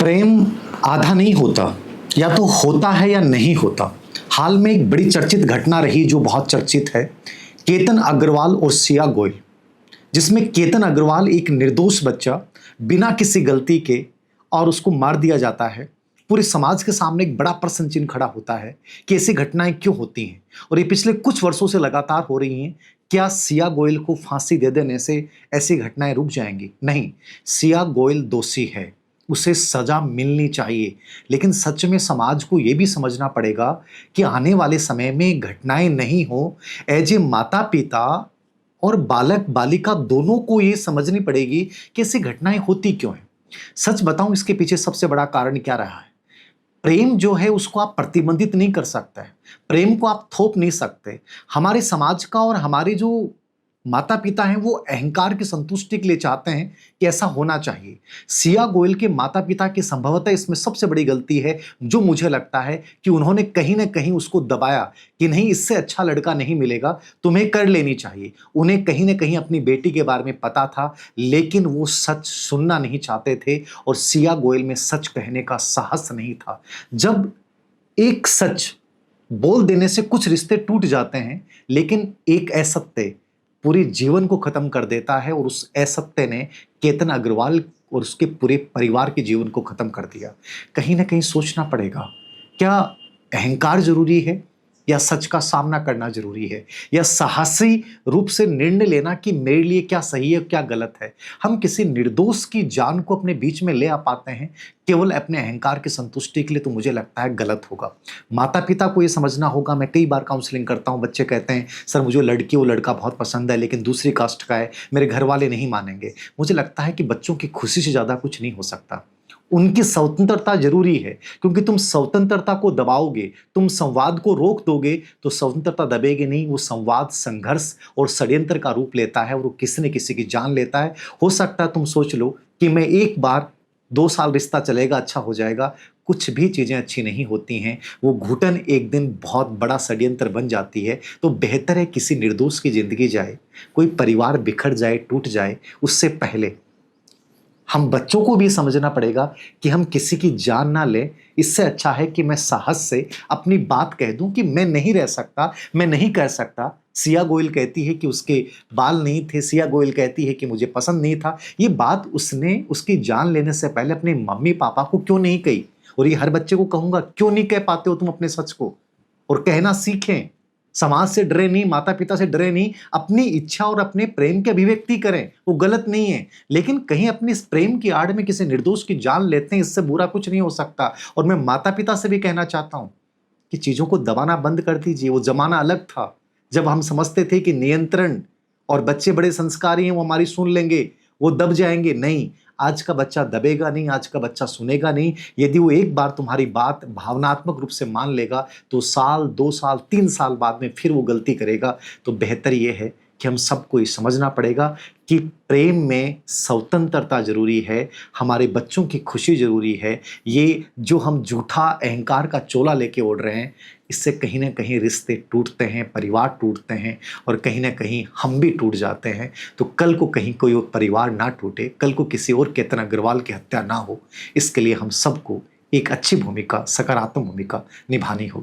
प्रेम आधा नहीं होता, या तो होता है या नहीं होता। हाल में एक बड़ी चर्चित घटना रही जो बहुत चर्चित है, केतन अग्रवाल और सिया गोयल, जिसमें केतन अग्रवाल एक निर्दोष बच्चा बिना किसी गलती के और उसको मार दिया जाता है। पूरे समाज के सामने एक बड़ा प्रश्न चिन्ह खड़ा होता है कि ऐसी घटनाएं क्यों होती हैं और ये पिछले कुछ वर्षों से लगातार हो रही हैं। क्या सिया गोयल को फांसी दे देने से ऐसी घटनाएं रुक जाएंगी? नहीं, सिया गोयल दोषी है, उसे सजा मिलनी चाहिए। लेकिन सच में समाज को यह भी समझना पड़ेगा कि आने वाले समय में घटनाएं नहीं हो। एज ए माता पिता और बालक बालिका दोनों को ये समझनी पड़ेगी कि ऐसी घटनाएं होती क्यों हैं। सच बताऊं, इसके पीछे सबसे बड़ा कारण क्या रहा है? प्रेम जो है उसको आप प्रतिबंधित नहीं कर सकते हैं, प्रेम को आप थोप नहीं सकते। हमारे समाज का और हमारे जो माता पिता हैं वो अहंकार की संतुष्टि के लिए चाहते हैं कि ऐसा होना चाहिए। सिया गोयल के माता पिता की संभवतः इसमें सबसे बड़ी गलती है, जो मुझे लगता है कि उन्होंने कहीं ना कहीं उसको दबाया कि नहीं, इससे अच्छा लड़का नहीं मिलेगा, तुम्हें कर लेनी चाहिए। उन्हें कहीं ना कहीं अपनी बेटी के बारे में पता था, लेकिन वो सच सुनना नहीं चाहते थे और सिया गोयल में सच कहने का साहस नहीं था। जब एक सच बोल देने से कुछ रिश्ते टूट जाते हैं, लेकिन एक असत्य पूरे जीवन को खत्म कर देता है और उस असत्य ने केतन अग्रवाल और उसके पूरे परिवार के जीवन को खत्म कर दिया। कहीं ना कहीं सोचना पड़ेगा, क्या अहंकार जरूरी है या सच का सामना करना जरूरी है, या साहसी रूप से निर्णय लेना कि मेरे लिए क्या सही है क्या गलत है। हम किसी निर्दोष की जान को अपने बीच में ले आ पाते हैं केवल अपने अहंकार की संतुष्टि के लिए, तो मुझे लगता है गलत होगा। माता पिता को ये समझना होगा। मैं कई बार काउंसलिंग करता हूँ, बच्चे कहते हैं सर मुझे लड़की वो लड़का बहुत पसंद है लेकिन दूसरी कास्ट का है, मेरे घर वाले नहीं मानेंगे। मुझे लगता है कि बच्चों की खुशी से ज़्यादा कुछ नहीं हो सकता। उनकी स्वतंत्रता जरूरी है, क्योंकि तुम स्वतंत्रता को दबाओगे, तुम संवाद को रोक दोगे तो स्वतंत्रता दबेगी नहीं। वो संवाद संघर्ष और षड्यंत्र का रूप लेता है और वो किसी न किसी की जान लेता है। हो सकता है तुम सोच लो कि मैं एक बार 2 साल रिश्ता चलेगा, अच्छा हो जाएगा। कुछ भी चीज़ें अच्छी नहीं होती हैं, वो घुटन एक दिन बहुत बड़ा षड्यंत्र बन जाती है। तो बेहतर है किसी निर्दोष की जिंदगी जाए, कोई परिवार बिखर जाए, टूट जाए, उससे पहले हम बच्चों को भी समझना पड़ेगा कि हम किसी की जान ना लें। इससे अच्छा है कि मैं साहस से अपनी बात कह दूं कि मैं नहीं रह सकता, मैं नहीं कर सकता। सिया गोयल कहती है कि उसके बाल नहीं थे, सिया गोयल कहती है कि मुझे पसंद नहीं था। ये बात उसने उसकी जान लेने से पहले अपने मम्मी पापा को क्यों नहीं कही? और ये हर बच्चे को कहूंगा, क्यों नहीं कह पाते हो तुम अपने सच को? और कहना सीखें। समाज से डरे नहीं, माता पिता से डरे नहीं, अपनी इच्छा और अपने प्रेम की अभिव्यक्ति करें, वो गलत नहीं है। लेकिन कहीं अपने इस प्रेम की आड़ में किसी निर्दोष की जान लेते हैं, इससे बुरा कुछ नहीं हो सकता। और मैं माता पिता से भी कहना चाहता हूं कि चीजों को दबाना बंद कर दीजिए। वो जमाना अलग था जब हम समझते थे कि नियंत्रण और बच्चे बड़े संस्कारी हैं, वो हमारी सुन लेंगे, वो दब जाएंगे। नहीं, आज का बच्चा दबेगा नहीं, आज का बच्चा सुनेगा नहीं। यदि वो एक बार तुम्हारी बात भावनात्मक रूप से मान लेगा तो साल 2 साल 3 साल बाद में फिर वो गलती करेगा। तो बेहतर ये है कि हम सबको ये समझना पड़ेगा कि प्रेम में स्वतंत्रता जरूरी है, हमारे बच्चों की खुशी जरूरी है। ये जो हम झूठा अहंकार का चोला लेके ओढ़ रहे हैं, इससे कहीं ना कहीं रिश्ते टूटते हैं, परिवार टूटते हैं और कहीं ना कहीं हम भी टूट जाते हैं। तो कल को कहीं कोई और परिवार ना टूटे, कल को किसी और केतन अग्रवाल की हत्या ना हो, इसके लिए हम सबको एक अच्छी भूमिका, सकारात्मक भूमिका निभानी होगी।